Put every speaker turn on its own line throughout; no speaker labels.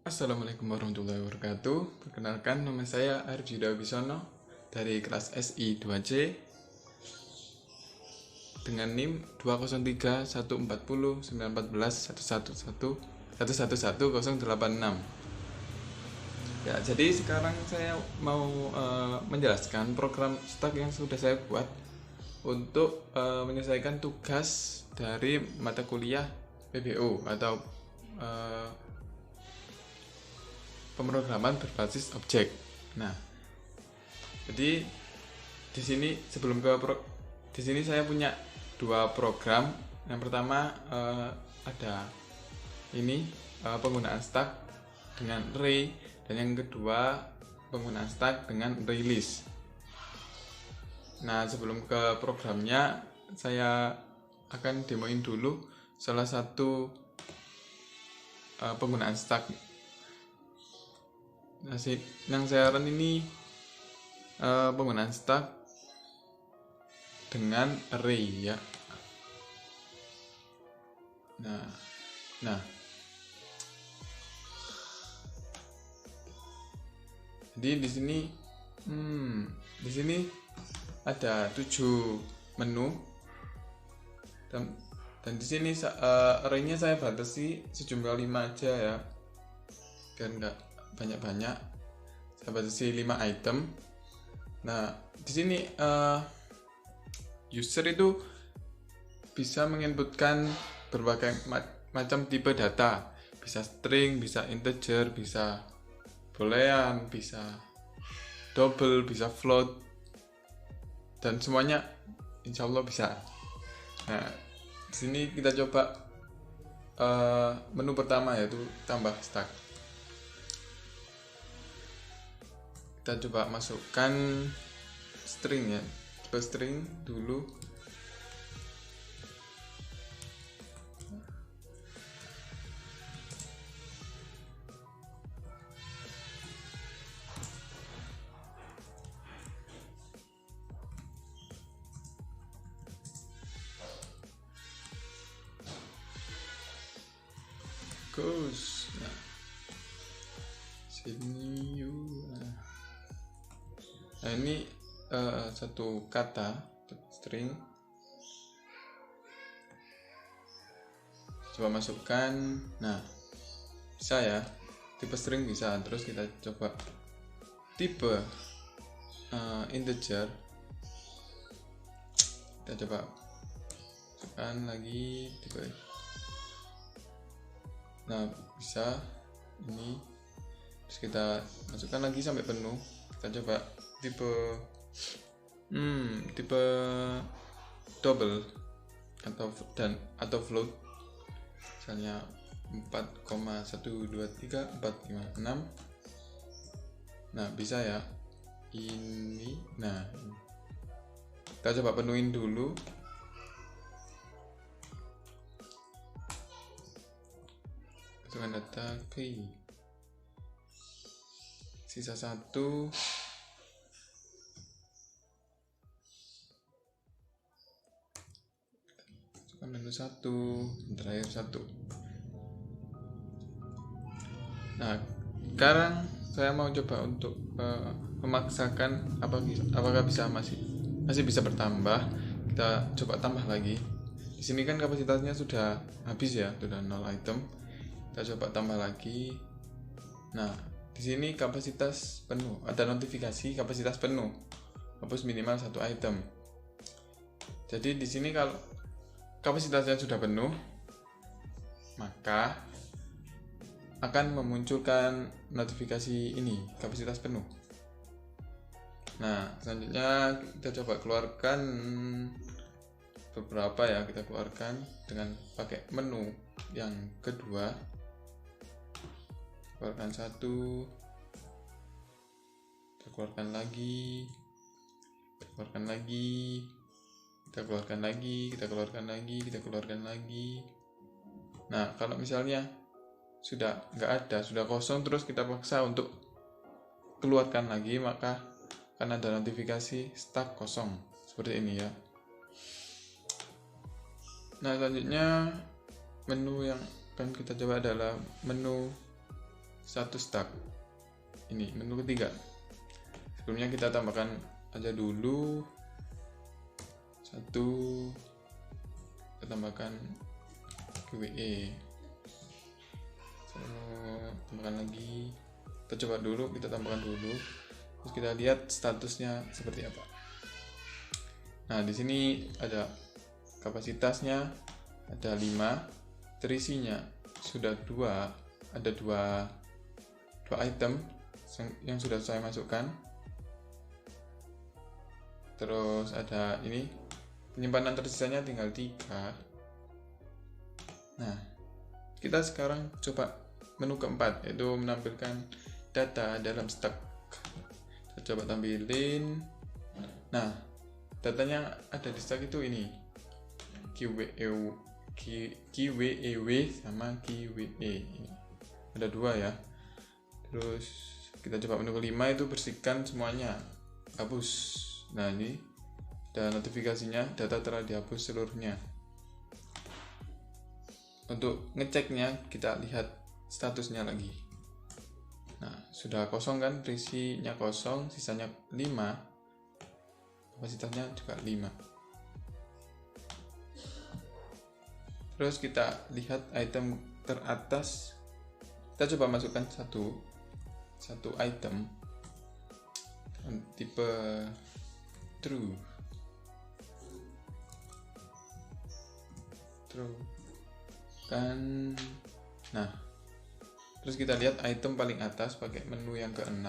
Assalamualaikum warahmatullahi wabarakatuh. Perkenalkan, nama saya Arjuda Wisono dari kelas SI 2C dengan NIM 20314014111111086. Ya, jadi sekarang saya mau menjelaskan program Stack yang sudah saya buat untuk menyelesaikan tugas dari mata kuliah PBO atau pemrograman berbasis objek. Nah, jadi di sini saya punya dua program. Yang pertama ada ini penggunaan stack dengan array, dan yang kedua penggunaan stack dengan array list. Nah, sebelum ke programnya, saya akan demoin dulu salah satu penggunaan stack. Nah, yang saya run ini penggunaan stack dengan array ya. Nah, jadi di sini ada 7 menu, dan di sini arraynya saya batasi sejumlah 5 aja ya, biar nggak banyak-banyak. Saya batasi 5 item. Nah, di sini user itu bisa menginputkan berbagai macam tipe data, bisa string, bisa integer, bisa boolean, bisa double, bisa float, dan semuanya insya Allah bisa. Nah, di sini kita coba menu pertama, yaitu tambah stack. Kita coba masukkan string ya, tipe string dulu. Goes. Nah, sini yuk. Nah, ini satu kata string. Coba masukkan. Nah, bisa ya, tipe string bisa. Terus kita coba tipe integer. Kita coba masukkan lagi tipe. Nah, bisa ini. Terus kita masukkan lagi sampai penuh. Kita coba tipe double atau float, misalnya 4,123,456. Nah, bisa ya ini. Nah, kita coba penuhin dulu. Masukkan data key, sisa 1. Masukkan menu 1, terakhir 1. Nah, sekarang saya mau coba untuk memaksakan apakah masih bisa bertambah. Kita coba tambah lagi. Di sini kan kapasitasnya sudah habis ya, sudah 0 item. Kita coba tambah lagi. Nah, di sini kapasitas penuh, ada notifikasi kapasitas penuh, hapus minimal 1 item. Jadi di sini kalau kapasitasnya sudah penuh, maka akan memunculkan notifikasi ini, kapasitas penuh. Nah, selanjutnya kita coba keluarkan beberapa ya. Kita keluarkan dengan pakai menu yang kedua. Keluarkan 1, kita keluarkan lagi, kita keluarkan lagi, kita keluarkan lagi, kita keluarkan lagi, kita keluarkan lagi. Nah, kalau misalnya sudah nggak ada, sudah kosong, terus kita paksa untuk keluarkan lagi, maka akan ada notifikasi stack kosong seperti ini ya. Nah, selanjutnya menu yang akan kita coba adalah menu status tag. Ini menu ketiga. Sebelumnya kita tambahkan aja dulu satu, kita tambahkan QWE, tambahkan lagi, kita coba dulu, kita tambahkan dulu, terus kita lihat statusnya seperti apa. Nah, di sini ada kapasitasnya ada 5, terisinya sudah 2, ada dua item yang sudah saya masukkan. Terus ada ini penyimpanan tersisanya tinggal 3. Nah, kita sekarang coba menu keempat, yaitu menampilkan data dalam stack. Kita coba tampilin. Nah, datanya ada di stack itu ini QWEW sama QWE. Ini ada 2 ya. Terus kita coba menu kelima, itu bersihkan semuanya, hapus. Nah, ini ada notifikasinya, data telah dihapus seluruhnya. Untuk ngeceknya kita lihat statusnya lagi. Nah, sudah kosong kan, terisinya kosong, sisanya 5, kapasitasnya juga 5. Terus kita lihat item teratas, kita coba masukkan satu item tipe true kan. Nah, terus kita lihat item paling atas pakai menu yang ke-6.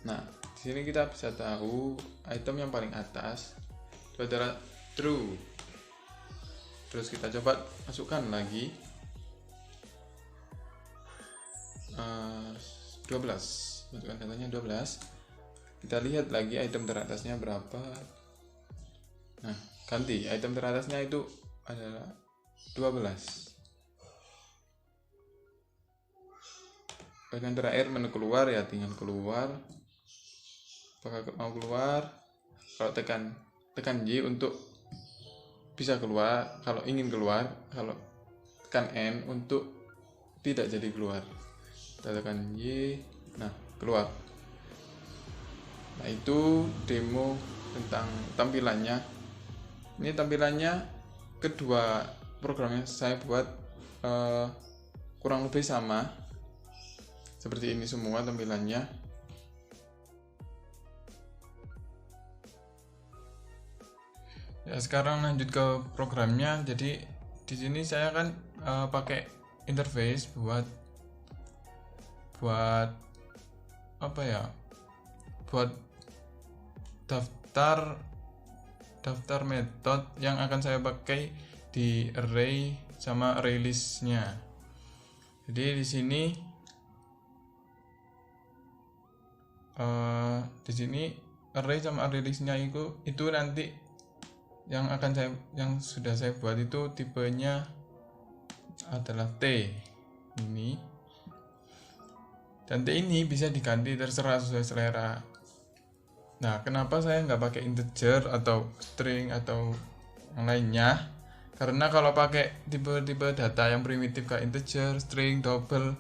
Nah, di sini kita bisa tahu item yang paling atas itu adalah true. Terus kita coba masukkan lagi 12, masukkan datanya 12. Kita lihat lagi item teratasnya berapa. Nah, ganti item teratasnya itu adalah 12. Bagian terakhir menu keluar ya, tinggal keluar. Apakah mau keluar? Kalau tekan Y untuk bisa keluar, kalau ingin keluar. Kalau tekan N untuk tidak jadi keluar. Kita tekan Y, nah keluar. Nah, itu demo tentang tampilannya. Ini tampilannya kedua program yang saya buat kurang lebih sama. Seperti ini semua tampilannya. Ya, sekarang lanjut ke programnya. Jadi di sini saya kan pakai interface buat apa ya? Buat daftar metode yang akan saya pakai di array sama array list-nya. Jadi di sini array sama array list-nya itu nanti yang sudah saya buat itu tipenya adalah T ini, dan T ini bisa diganti terserah sesuai selera. Nah, kenapa saya nggak pakai integer atau string atau yang lainnya? Karena kalau pakai tipe-tipe data yang primitif kayak integer, string, double,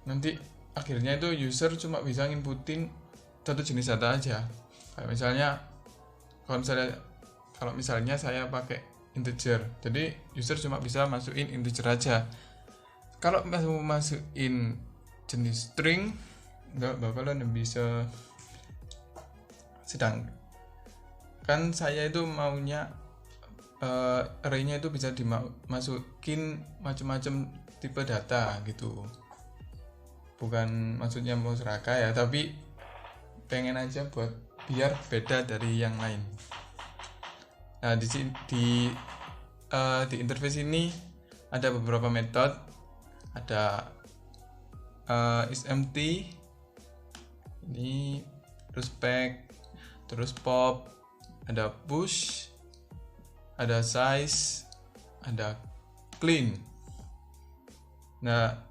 nanti akhirnya itu user cuma bisa inputin satu jenis data aja. Kayak misalnya kalau misalnya saya pakai integer, jadi user cuma bisa masukin integer aja. Kalau mau masukin jenis string, nggak bakalan bisa. Sedangkan saya itu maunya array-nya itu bisa dimasukin macam-macam tipe data gitu. Bukan maksudnya mau serakah ya, tapi pengen aja buat biar beda dari yang lain. Nah, di interface ini ada beberapa metode. Ada isEmpty ini, terus pack, terus pop, ada push, ada size, ada clean. Nah,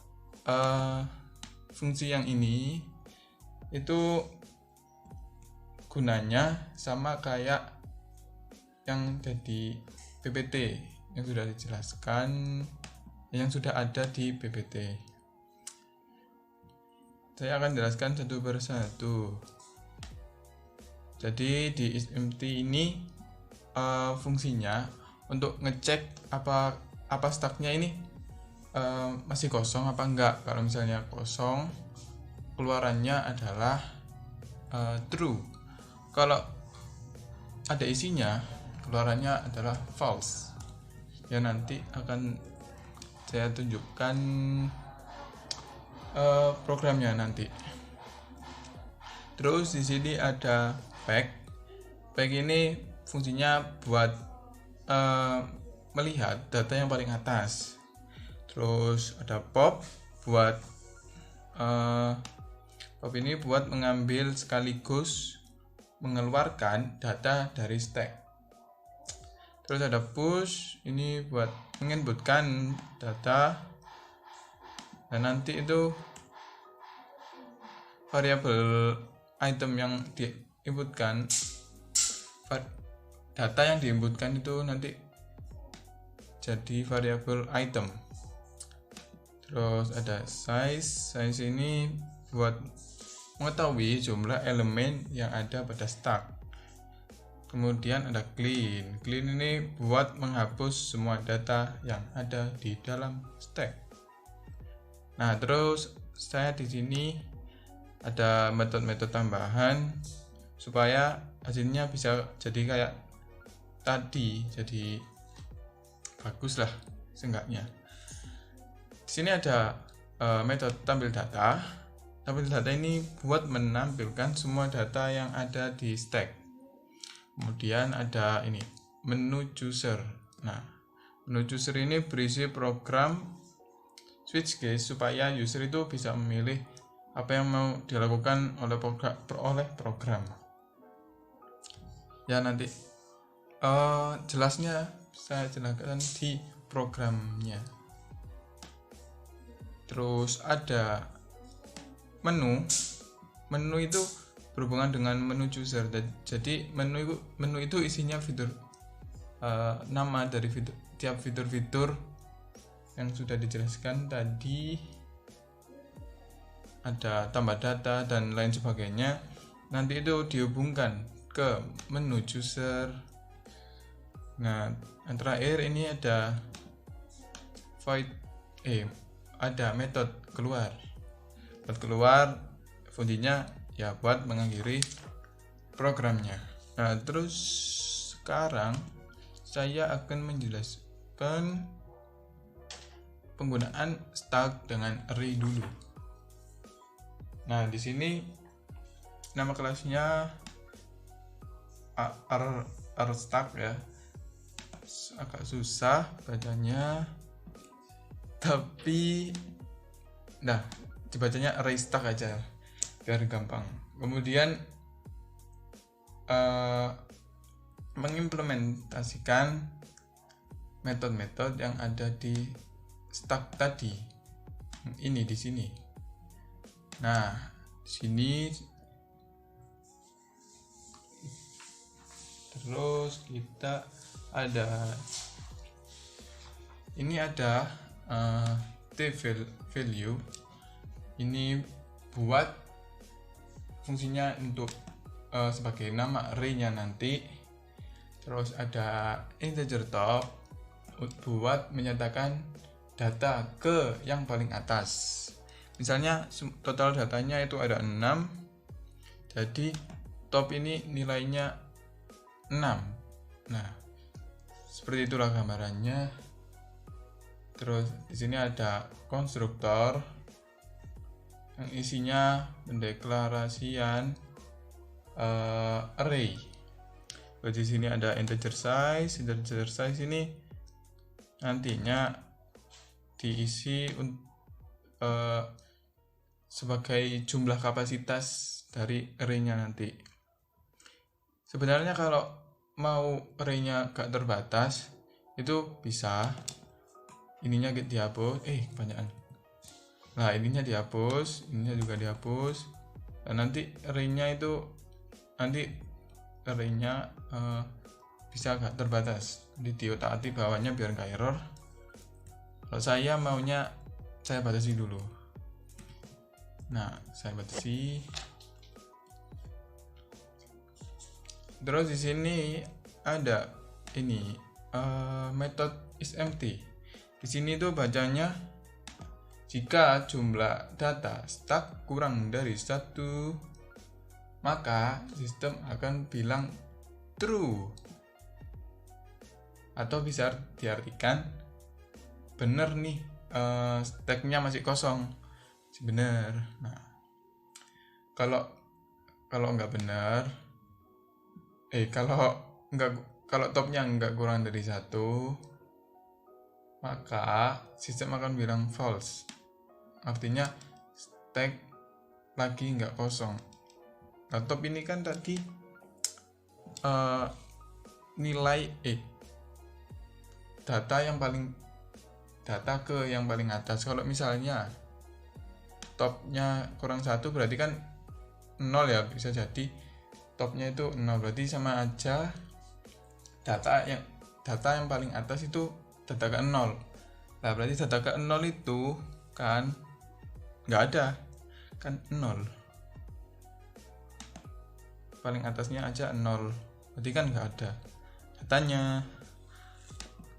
fungsi yang ini itu gunanya sama kayak yang jadi PPT yang sudah dijelaskan, yang sudah ada di PPT. Saya akan jelaskan satu persatu. Jadi di isEmpty ini fungsinya untuk ngecek apa stacknya ini masih kosong apa enggak. Kalau misalnya kosong, keluarannya adalah true. Kalau ada isinya, keluarannya adalah false. Ya, nanti akan saya tunjukkan programnya nanti. Terus di sini ada pack. Pack ini fungsinya buat melihat data yang paling atas. Terus ada pop buat pop ini buat mengambil sekaligus mengeluarkan data dari stack. Terus ada push, ini buat menginputkan data, dan nanti itu variabel item yang diinputkan, data yang diinputkan itu nanti jadi variabel item. Terus ada size ini buat mengetahui jumlah elemen yang ada pada stack. Kemudian ada clean ini buat menghapus semua data yang ada di dalam stack. Nah, terus saya di sini ada metode-metode tambahan supaya hasilnya bisa jadi kayak tadi, jadi bagus lah seenggaknya. Di sini ada metode tampil data. Tampil data ini buat menampilkan semua data yang ada di stack. Kemudian ada ini menu chooser. Nah, menu chooser ini berisi program switch case supaya user itu bisa memilih apa yang mau dilakukan oleh program. Ya, nanti jelasnya saya jelaskan di programnya. Terus ada menu itu berhubungan dengan menu chooser. Jadi menu itu isinya fitur nama dari tiap fitur-fitur yang sudah dijelaskan tadi. Ada tambah data dan lain sebagainya. Nanti itu dihubungkan ke menu chooser. Nah, yang terakhir ini ada ada metode keluar. Metode keluar fungsinya ya buat mengakhiri programnya. Nah, terus sekarang saya akan menjelaskan penggunaan stack dengan array dulu. Nah, di sini nama kelasnya rstack ya. Agak susah bacanya, tapi dibacanya array stack aja biar gampang. Kemudian mengimplementasikan metode-metode yang ada di stack tadi. Ini di sini. Nah, di sini terus kita ada value. Ini buat fungsinya untuk sebagai nama array-nya nanti. Terus ada integer top buat menyatakan data ke yang paling atas. Misalnya total datanya itu ada 6, jadi top ini nilainya 6. Nah, seperti itulah gambarannya. Terus di sini ada konstruktor yang isinya pendeklarasian array. Terus di sini ada integer size. Integer size ini nantinya diisi sebagai jumlah kapasitas dari array-nya nanti. Sebenarnya kalau mau array-nya gak terbatas itu bisa ininya dihapus, kebanyakan. Nah, ininya dihapus, ininya juga dihapus. Dan nanti array-nya bisa gak terbatas. Jadi diotak-atik bawahnya biar gak error. Kalau saya maunya saya batasi dulu. Nah, saya batasi. Terus di sini ada ini method is empty. Di sini tuh bacanya jika jumlah data stuck kurang dari 1, maka sistem akan bilang true. Atau bisa diartikan bener nih, stacknya masih kosong, bener. Nah, kalau nggak bener, kalau topnya nggak kurang dari 1, maka sistem akan bilang false. Artinya stack lagi nggak kosong. Nah, top ini kan tadi nilai data ke yang paling atas. Kalau misalnya topnya kurang 1 berarti kan 0 ya, bisa jadi topnya itu 0, berarti sama aja data yang paling atas itu data ke 0. Nah, berarti data ke 0 itu kan nggak ada, kan 0. Paling atasnya aja 0, berarti kan nggak ada datanya.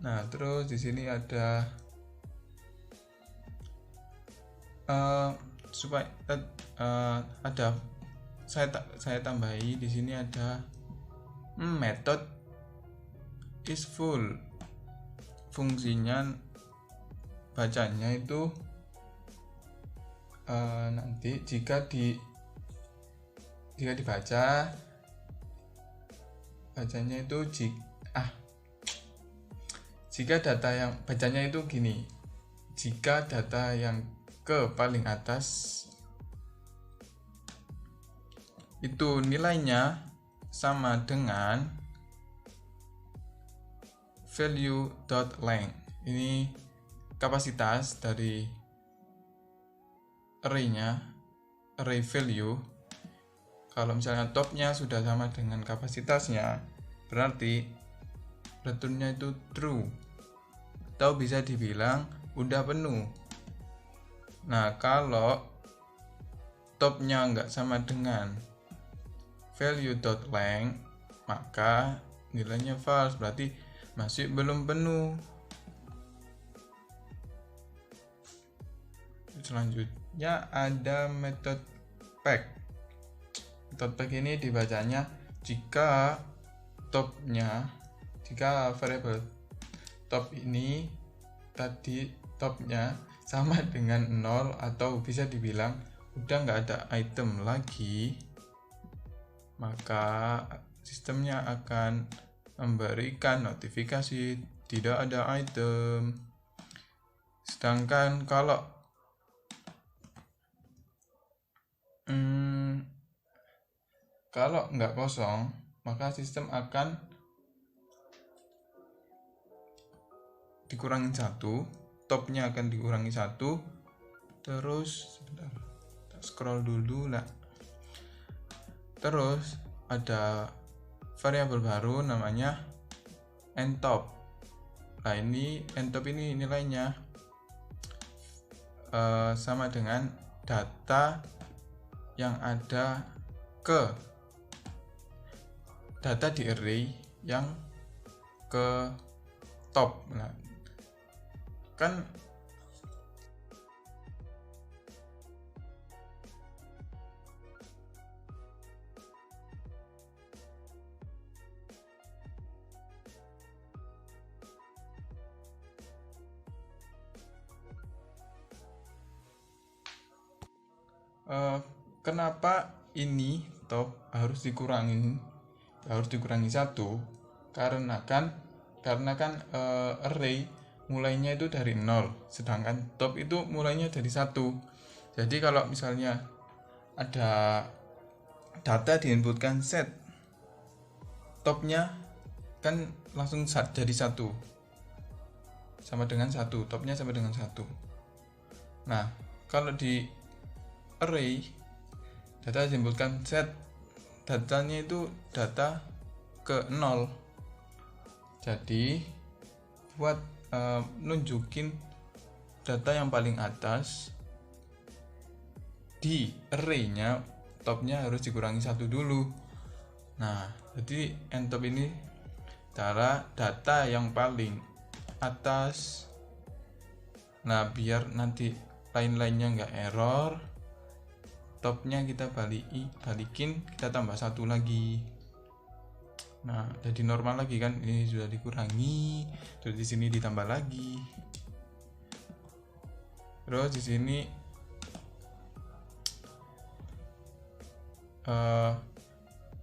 Nah, terus di sini ada supaya ada saya tambahi di sini ada method is full. Fungsinya bacanya itu nanti jika dibaca, bacanya itu jika data yang bacanya itu gini, jika data yang ke paling atas itu nilainya sama dengan value.length. Ini kapasitas dari array value. Kalau misalnya topnya sudah sama dengan kapasitasnya, berarti returnnya itu true, atau bisa dibilang udah penuh. Nah, kalau topnya nggak sama dengan value.length, maka nilainya false, berarti masih belum penuh. Selanjutnya ada method pack. Method pack ini dibacanya jika variable top ini tadi topnya sama dengan 0, atau bisa dibilang udah nggak ada item lagi, maka sistemnya akan memberikan notifikasi tidak ada item. Sedangkan kalau nggak kosong, maka sistem akan dikurangi 1, topnya akan dikurangi 1. Terus sebentar, kita scroll dulu lah. Terus ada variabel baru namanya endtop. Nah, ini endtop ini nilainya sama dengan data yang ada ke data di array yang ke top. Nah, kan kenapa ini top harus dikurangi 1? Karena kan array mulainya itu dari 0, sedangkan top itu mulainya dari 1. Jadi kalau misalnya ada data diinputkan set, topnya kan langsung jadi 1, sama dengan 1, topnya sama dengan 1. Nah, kalau di array data diinputkan set, datanya itu data ke 0. Jadi buat nunjukin data yang paling atas, di array-nya topnya harus dikurangi 1 dulu. Nah, jadi ntop ini cara data yang paling atas. Nah, biar nanti lain-lainnya nggak error, topnya kita balikin, kita tambah 1 lagi. Nah, jadi normal lagi kan, ini sudah dikurangi, terus di sini ditambah lagi. Terus di sini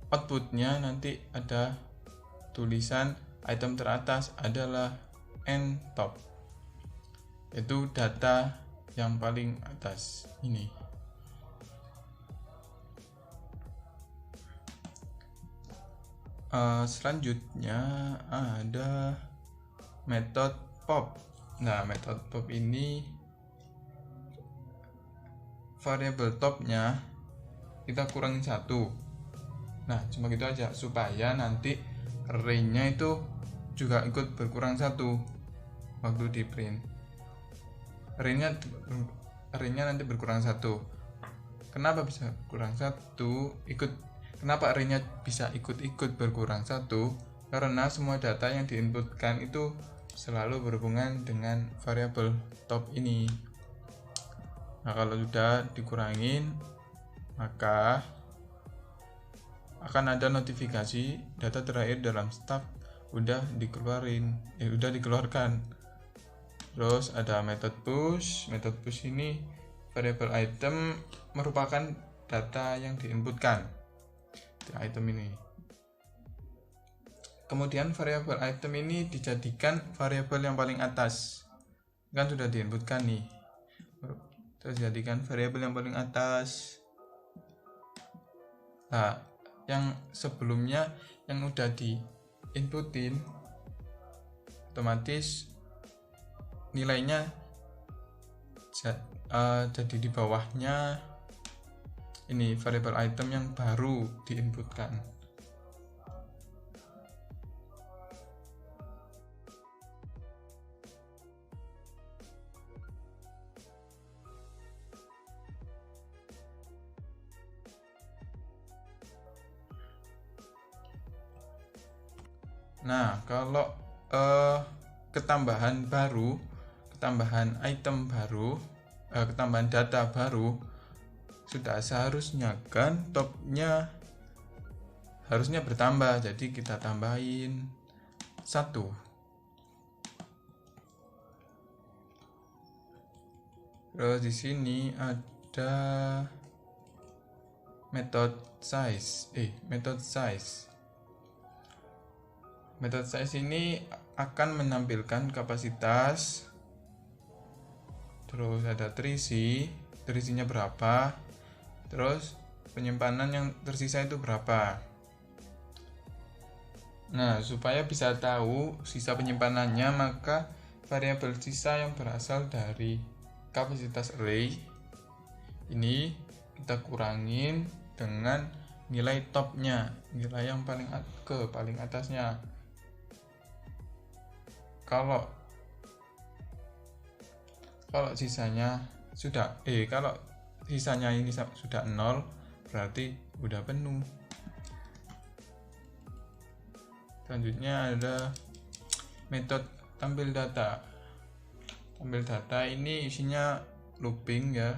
outputnya nanti ada tulisan item teratas adalah ntop, itu data yang paling atas ini. Selanjutnya ada metode pop. Nah, metode pop ini variabel topnya kita kurangin 1. Nah, cuma gitu aja supaya nanti array-nya itu juga ikut berkurang 1 waktu di print. Array-nya nanti berkurang 1. Kenapa bisa kurang 1? Kenapa array-nya bisa ikut berkurang 1? Karena semua data yang diinputkan itu selalu berhubungan dengan variabel top ini. Nah, kalau sudah dikurangin, maka akan ada notifikasi data terakhir dalam staf udah dikeluarkan. Terus ada method push. Method push ini variabel item merupakan data yang diinputkan di item ini. Kemudian variabel item ini dijadikan variabel yang paling atas. Kan sudah diinputkan nih. Terus jadikan variabel yang paling atas. Nah, yang sebelumnya yang udah diinputin otomatis nilainya jadi di bawahnya ini variabel item yang baru diinputkan. Nah, kalau ketambahan item baru, ketambahan data baru, sudah seharusnya kan topnya harusnya bertambah, jadi kita tambahin 1. Terus di sini ada method size. Method size ini akan menampilkan kapasitas, terus ada terisinya berapa, terus penyimpanan yang tersisa itu berapa. Nah, supaya bisa tahu sisa penyimpanannya, maka variabel sisa yang berasal dari kapasitas array ini kita kurangin dengan nilai topnya, nilai yang paling atasnya. Kalau sisanya kalau sisanya ini sudah 0, berarti udah penuh. Selanjutnya ada metode tampil data. Tampil data ini isinya looping ya.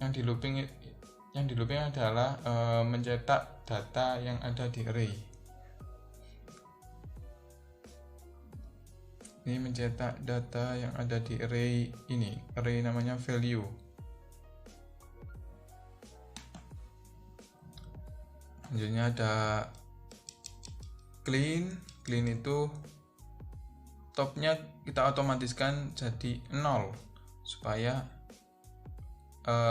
Yang di looping adalah mencetak data yang ada di array. Ini mencetak data yang ada di array ini. Array namanya value. Selanjutnya ada clean. Clean itu topnya kita otomatiskan jadi 0 supaya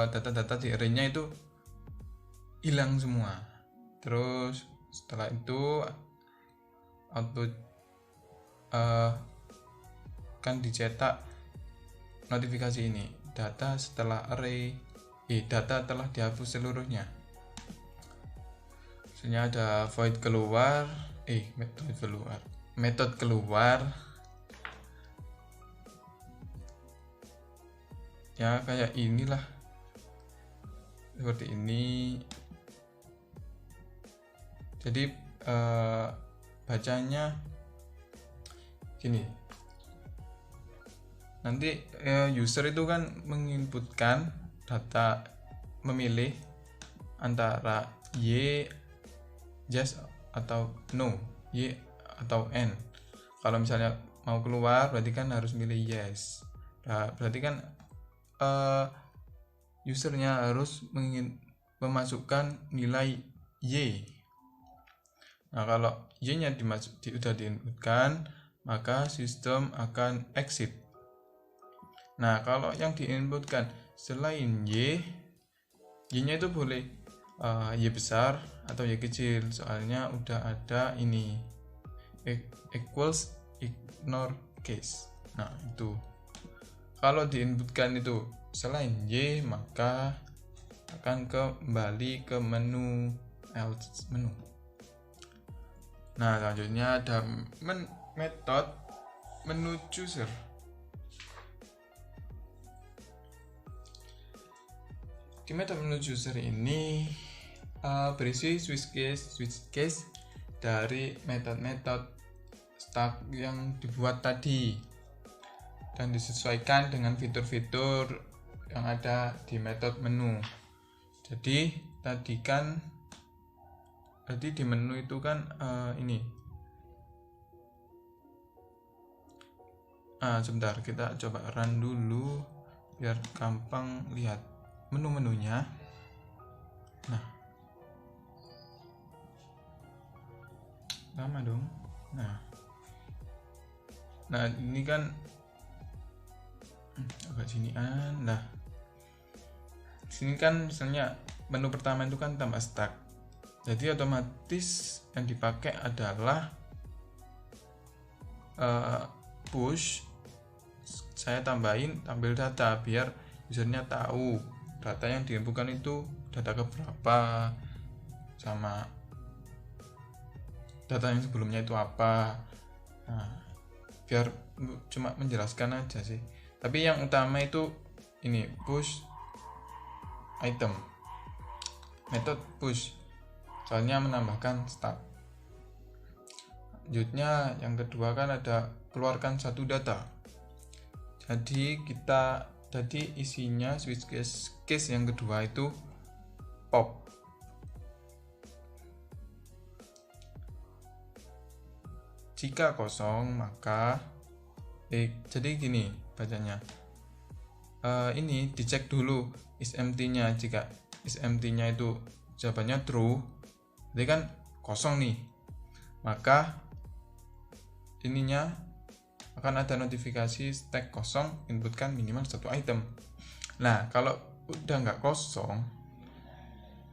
data-data di array-nya itu hilang semua. Terus setelah itu output kan dicetak notifikasi ini, data telah dihapus seluruhnya. Selanjutnya ada void keluar, metode keluar ya, kayak inilah seperti ini. Jadi bacanya gini, nanti user itu kan menginputkan data, memilih antara yes atau no, y atau n. Kalau misalnya mau keluar berarti kan harus milih yes. Nah, berarti kan usernya harus memasukkan nilai y. Nah, kalau y-nya sudah diinputkan, maka sistem akan exit. Nah, kalau yang diinputkan selain y-nya itu boleh y besar atau y kecil, soalnya udah ada ini equals ignore case. Nah, itu kalau diinputkan itu selain y, maka akan kembali ke menu else menu. Nah, selanjutnya ada metode menu chooser. Di metode menu chooser ini berisi switch case dari metode stack yang dibuat tadi dan disesuaikan dengan fitur-fitur yang ada di metode menu. Jadi di menu itu kan ini. Sebentar, kita coba run dulu biar gampang lihat menu-menunya. Lama dong. Nah, ini kan agak sinian. Nah, sini kan misalnya menu pertama itu kan tambah stack. Jadi otomatis yang dipakai adalah push. Saya tambahin tampil data biar usernya tahu data yang diinputkan itu data keberapa, sama data yang sebelumnya itu apa. Nah, biar cuma menjelaskan aja sih. Tapi yang utama itu ini push item, metode push, soalnya menambahkan stack. Lanjutnya yang kedua kan ada keluarkan satu data. Jadi isinya switch case yang kedua itu pop. Jika kosong maka jadi gini bacanya. Ini dicek dulu is empty-nya. Jika is empty-nya itu jawabannya true, jadi kan kosong nih, maka ininya akan ada notifikasi stack kosong, inputkan minimal satu item. Nah, kalau udah nggak kosong,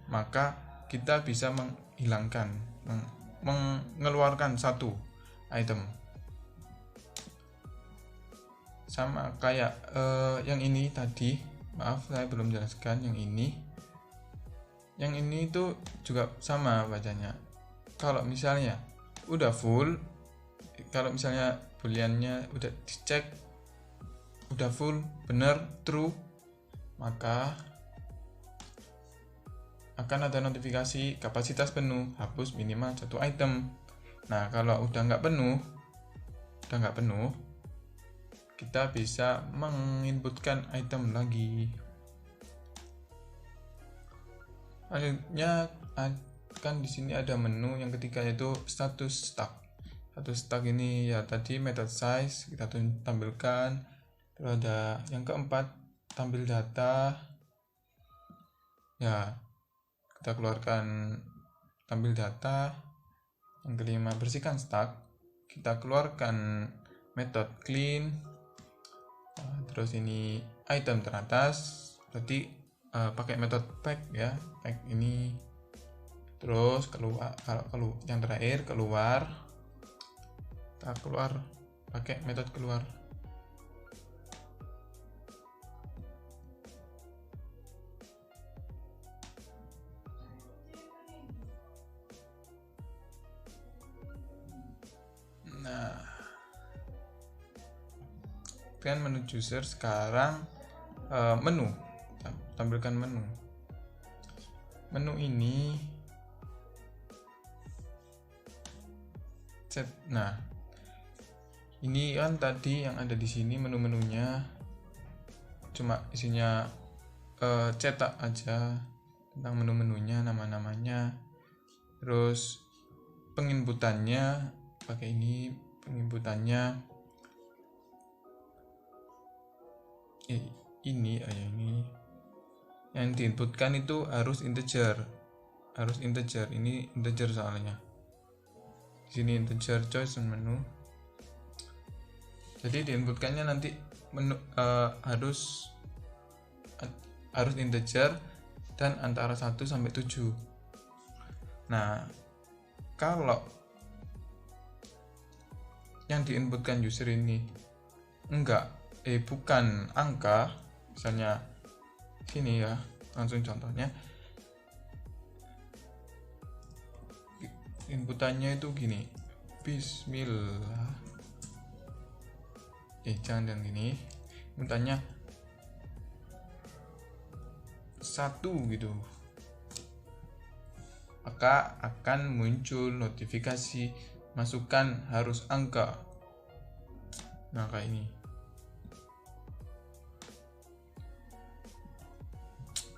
maka kita bisa mengeluarkan satu item. Sama kayak yang ini tadi, maaf saya belum jelaskan yang ini. Yang ini itu juga sama bacanya. Kalau misalnya udah full, kalau misalnya booleannya udah dicek udah full, benar, true, maka akan ada notifikasi kapasitas penuh, hapus minimal satu item. Nah, kalau udah nggak penuh, kita bisa menginputkan item lagi. Selanjutnya kan di sini ada menu yang ketiga yaitu status stack. Status stack ini ya tadi method size kita tampilkan. Terus ada yang keempat tampil data. Ya, kita keluarkan tampil data. Yang kelima bersihkan stack. Kita keluarkan method clean. Terus ini item teratas. Berarti pakai metode pack ya, pack ini. Terus kalau yang terakhir keluar, kita keluar pakai metode keluar. Nah, kan menu user sekarang menu, tampilkan menu. menu ini set. Nah, ini kan tadi yang ada di sini menu-menunya cuma isinya cetak aja tentang menu-menunya, nama-namanya. Terus penginputannya pakai ini, penginputannya ini yang diinputkan itu harus integer. Ini integer soalnya. Di sini integer choice menu. Jadi diinputkannya nanti menu harus integer dan antara 1 sampai 7. Nah, kalau yang diinputkan user ini bukan angka, misalnya sini ya, langsung contohnya inputannya itu gini, bismillah, jangan gini, inputannya 1 gitu, maka akan muncul notifikasi masukkan harus angka. Nah, kayak ini.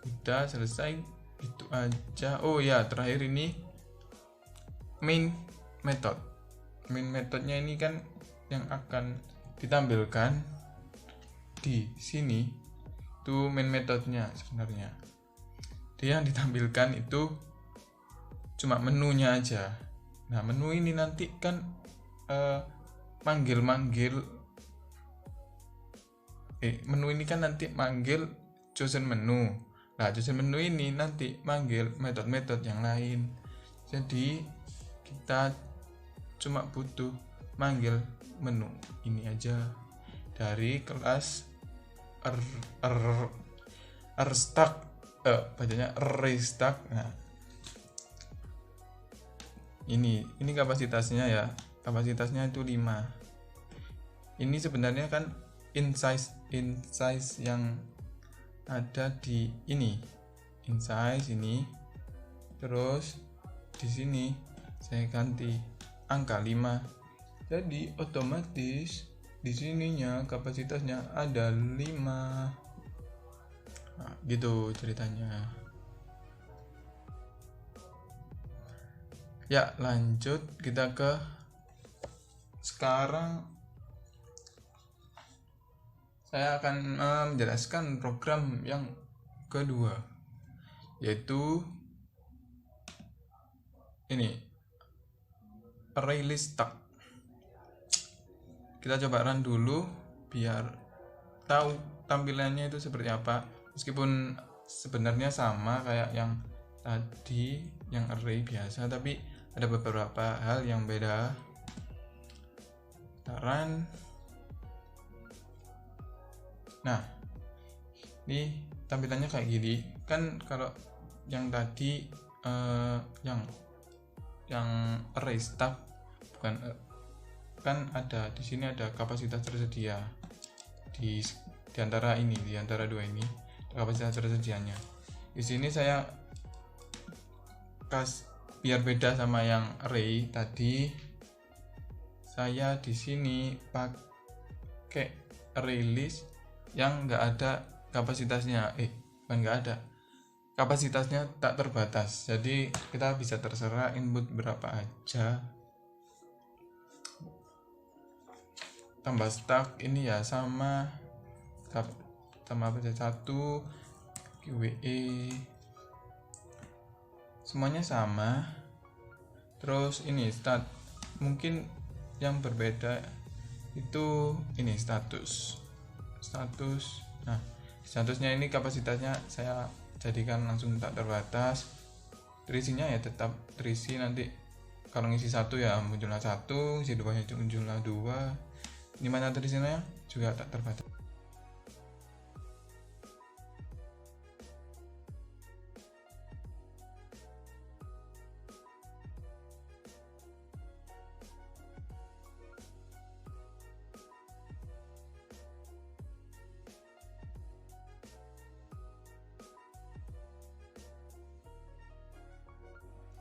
Udah selesai, itu aja. Oh ya, terakhir ini main method. Main methodnya ini kan yang akan ditampilkan di sini. Itu main methodnya sebenarnya. Dia yang ditampilkan itu cuma menunya aja. Nah, menu ini nanti kan menu ini kan nanti manggil chosen menu. Nah, chosen menu ini nanti manggil metode-metode yang lain. Jadi kita cuma butuh manggil menu ini aja dari kelas restack, bacanya restack. Nah, ini kapasitasnya ya, kapasitasnya itu 5. Ini sebenarnya kan insize yang ada di ini, insize ini, terus di sini saya ganti angka 5, jadi otomatis di sininya kapasitasnya ada 5. Nah, gitu ceritanya. Ya, lanjut kita ke sekarang. Saya akan menjelaskan program yang kedua, yaitu ini, array list tag. Kita coba run dulu biar tahu tampilannya itu seperti apa, meskipun sebenarnya sama kayak yang tadi, yang array biasa, tapi ada beberapa hal yang beda. Kita run. Nah, ini tampilannya kayak gini kan. Kalau yang tadi yang array stack bukan, kan ada di sini ada kapasitas tersedia di antara ini, di antara dua ini kapasitas tersedianya. Di sini saya biar beda sama yang array tadi, saya di sini pakai array list yang nggak ada kapasitasnya, bukan nggak ada, kapasitasnya tak terbatas, jadi kita bisa terserah input berapa aja. Tambah stack ini ya sama apa aja, 1 QWE semuanya sama. Terus ini stat, mungkin yang berbeda itu ini status. Nah, statusnya ini kapasitasnya saya jadikan langsung tak terbatas. Terisinya ya tetap terisi, nanti kalau ngisi 1 ya muncullah 1, ngisi 2 ya muncullah 2. Ini mana terisinya juga tak terbatas.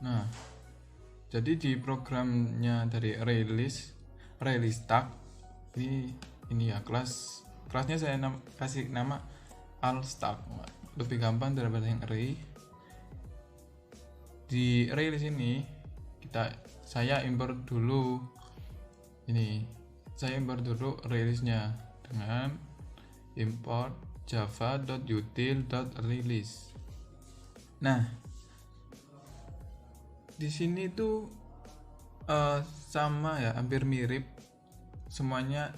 Nah, jadi di programnya dari release tag ini ya, kelasnya saya kasih nama all stack, lebih gampang daripada yang array. Di release ini saya import dulu release-nya dengan import java.util.release. Nah, di sini tuh sama ya, hampir mirip semuanya,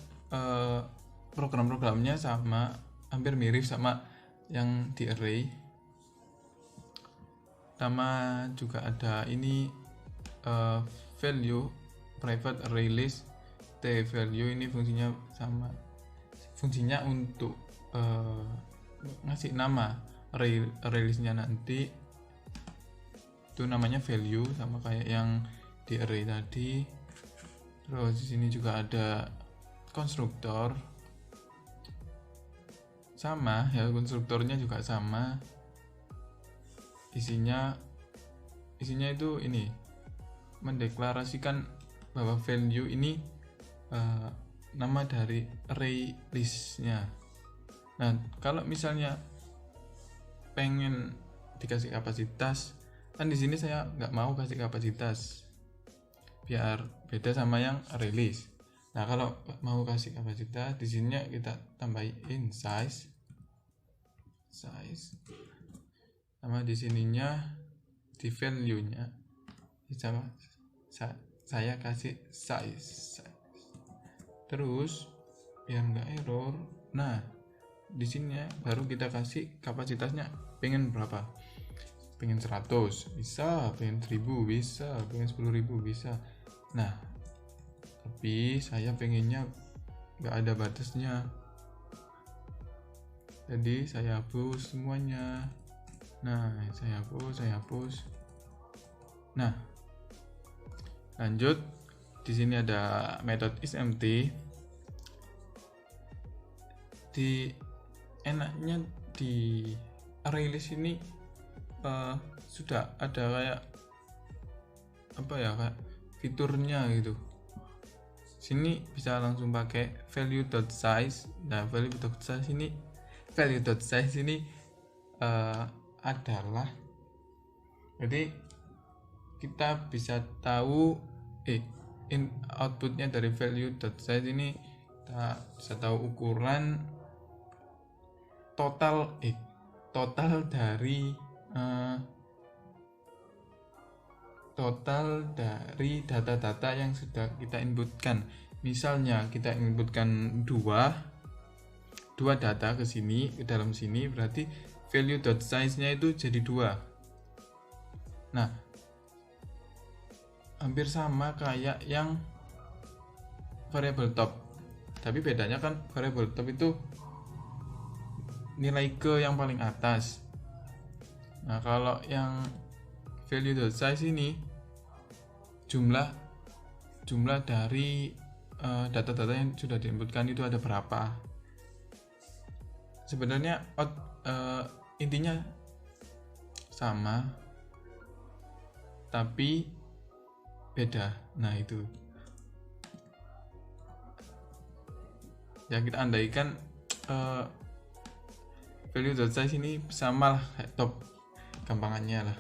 program-programnya sama, hampir mirip sama yang di array. Nama juga ada ini, value private array list t value, ini fungsinya sama, fungsinya untuk ngasih nama array listnya nanti itu namanya value, sama kayak yang di array tadi. Terus di sini juga ada konstruktor, sama ya, konstruktornya juga sama, isinya itu ini mendeklarasikan bahwa value ini nama dari array listnya. Nah, kalau misalnya pengen dikasih kapasitas, kan di sini saya nggak mau kasih kapasitas biar beda sama yang array list. Nah, kalau mau kasih kapasitas, di sini kita tambahin size sama di sininya di value-nya saya kasih size. Terus biar nggak error, nah di sini baru kita kasih kapasitasnya, pengen berapa, pengen 100 bisa, pengen 1000 bisa, pengen 10.000 bisa. Nah, tapi saya pengennya nggak ada batasnya, jadi saya hapus semuanya. Nah, saya hapus. Nah, lanjut, di sini ada method isEmpty. Enaknya di array list ini sudah ada kayak kayak fiturnya gitu. Sini bisa langsung pakai value.size. Nah, value.size ini adalah, jadi kita bisa tahu outputnya dari value.size ini, kita bisa tahu ukuran total dari data-data yang sudah kita inputkan. Misalnya kita inputkan dua data ke dalam sini, berarti value.size-nya itu jadi 2. Nah, hampir sama kayak yang variable top, tapi bedanya kan variable top itu nilai ke yang paling atas. Nah, kalau yang value.size ini jumlah dari data-data yang sudah diinputkan itu ada berapa. Sebenarnya intinya sama, tapi beda. Nah, itu ya, kita andaikan value.size ini sama lah kayak top, gampangannya lah.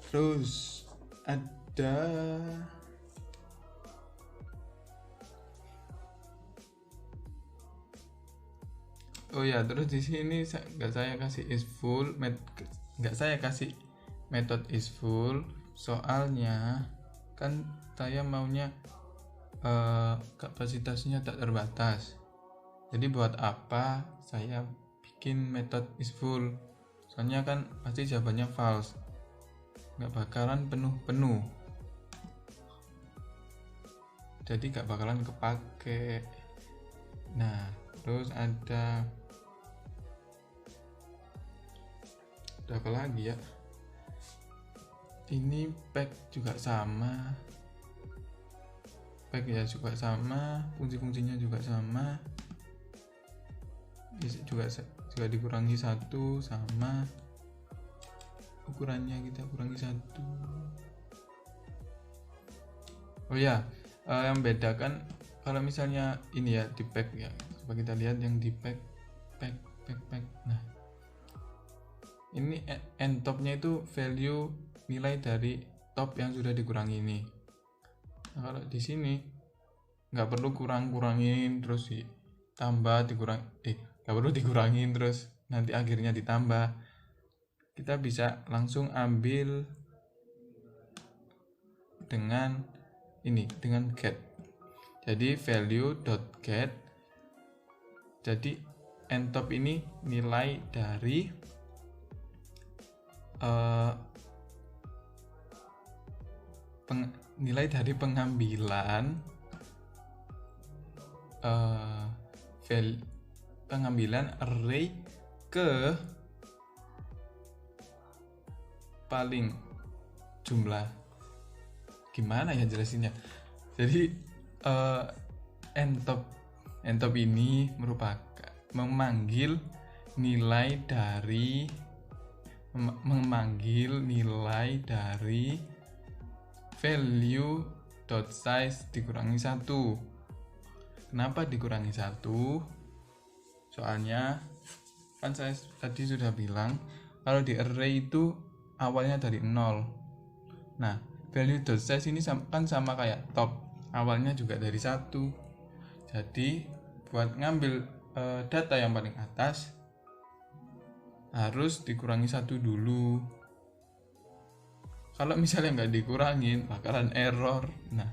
Terus ada terus di sini nggak saya kasih method is full, soalnya kan saya maunya kapasitasnya tak terbatas. Jadi buat apa saya bikin method is full? Soalnya kan pasti jawabannya false, nggak bakalan penuh, jadi nggak bakalan kepake. Nah, terus ada apa lagi ya, ini pack juga sama, fungsi-fungsinya juga sama, juga dikurangi 1 sama. ukurannya kita kurangi 1. Oh ya, yang bedakan kalau misalnya ini ya di pack ya, coba kita lihat yang di pack. Nah, ini end topnya itu value nilai dari top yang sudah dikurangi ini. Nah, kalau di sini nggak perlu kurangin terus ditambah nggak perlu dikurangin terus nanti akhirnya ditambah. Kita bisa langsung ambil dengan ini, dengan get. Jadi value.get, jadi end top ini nilai dari pengambilan array ke paling jumlah. Gimana ya jelasinnya? Jadi end top ini merupakan memanggil nilai dari value.size dikurangi 1. Kenapa dikurangi 1? Soalnya kan saya tadi sudah bilang kalau di array itu awalnya dari 0. Nah, value.size ini kan sama kayak top, awalnya juga dari 1. Jadi buat ngambil data yang paling atas harus dikurangi 1 dulu. Kalau misalnya nggak dikurangin bakalan error. Nah,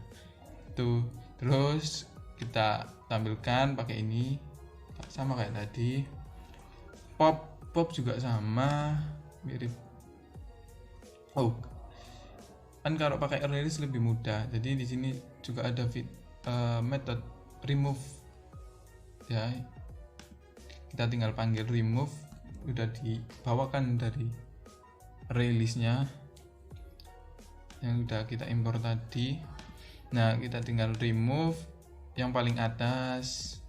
itu terus kita tampilkan pakai ini sama kayak tadi. Pop juga sama, mirip. Oh, kan kalau pakai array list lebih mudah. Jadi di sini juga ada method remove ya, kita tinggal panggil remove, udah dibawakan dari array listnya yang udah kita impor tadi. Nah, kita tinggal remove yang paling atas,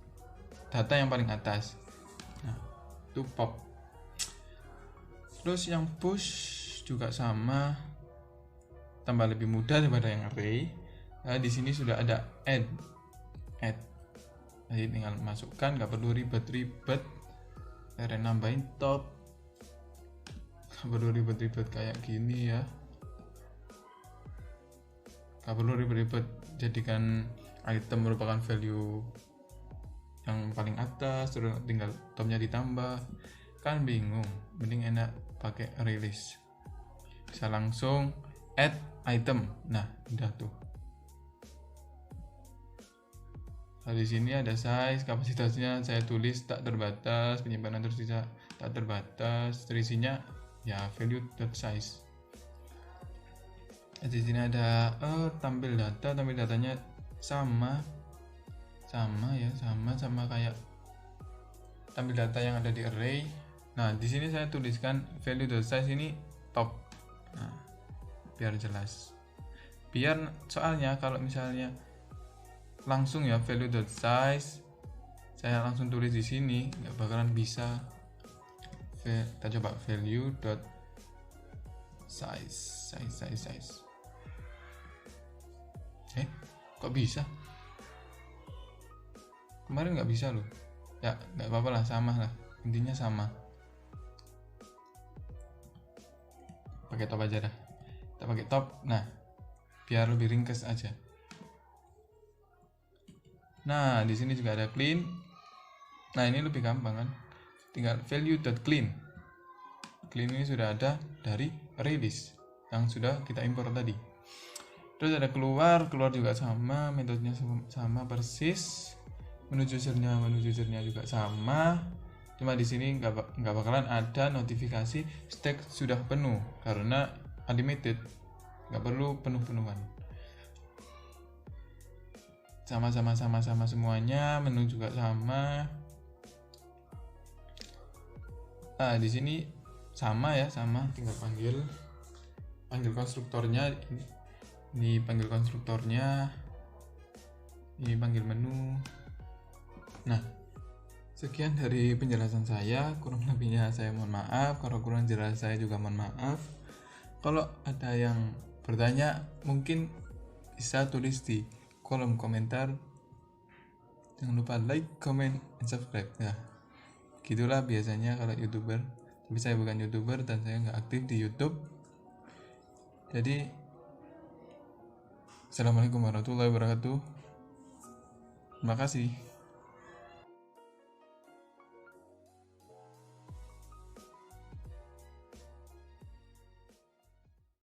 data yang paling atas. Nah, itu pop. Terus yang push juga sama, tambah lebih mudah daripada yang array. Nah, di sini sudah ada add. Jadi tinggal masukkan, nggak perlu ribet-ribet. Saya nambahin top, nggak perlu ribet-ribet kayak gini ya. Nggak perlu ribet-ribet jadikan item merupakan value yang paling atas, terus tinggal topnya ditambah, kan bingung. Mending enak pakai array list, bisa langsung add item. Nah, udah tuh. Nah, di sini ada size, kapasitasnya saya tulis tak terbatas, penyimpanan tersisa tak terbatas, terisinya ya value.size. Di sini ada tampil datanya sama kayak tampil data yang ada di array. Nah, di sini saya tuliskan value.size ini top. Nah, biar jelas. Soalnya kalau misalnya langsung ya value.size saya langsung tulis di sini nggak bakalan bisa. Kita coba value.size. Kok bisa? Kemarin nggak bisa loh. Ya nggak apa-apa lah, sama lah, intinya sama. Pakai top aja dah. Kita pakai top. Nah, biar lebih ringkas aja. Nah, di sini juga ada clean. Nah, ini lebih gampang kan? Tinggal value.clean. Clean ini sudah ada dari array list yang sudah kita impor tadi. Terus ada keluar juga sama, metodenya sama persis. Menu usernya juga sama. Cuma di sini nggak bakalan ada notifikasi stack sudah penuh karena unlimited, nggak perlu penuh-penuhan. Sama semuanya, menu juga sama. Nah, di sini sama, tinggal panggil konstruktornya. Ini panggil konstruktornya, ini panggil menu. Nah, sekian dari penjelasan saya, kurang lebihnya saya mohon maaf, kalau kurang jelas saya juga mohon maaf. Kalau ada yang bertanya mungkin bisa tulis di kolom komentar. Jangan lupa like, comment, and subscribe. Nah, gitulah biasanya kalau YouTuber. Tapi saya bukan YouTuber dan saya nggak aktif di YouTube. Jadi, Assalamualaikum warahmatullahi wabarakatuh. Terima kasih.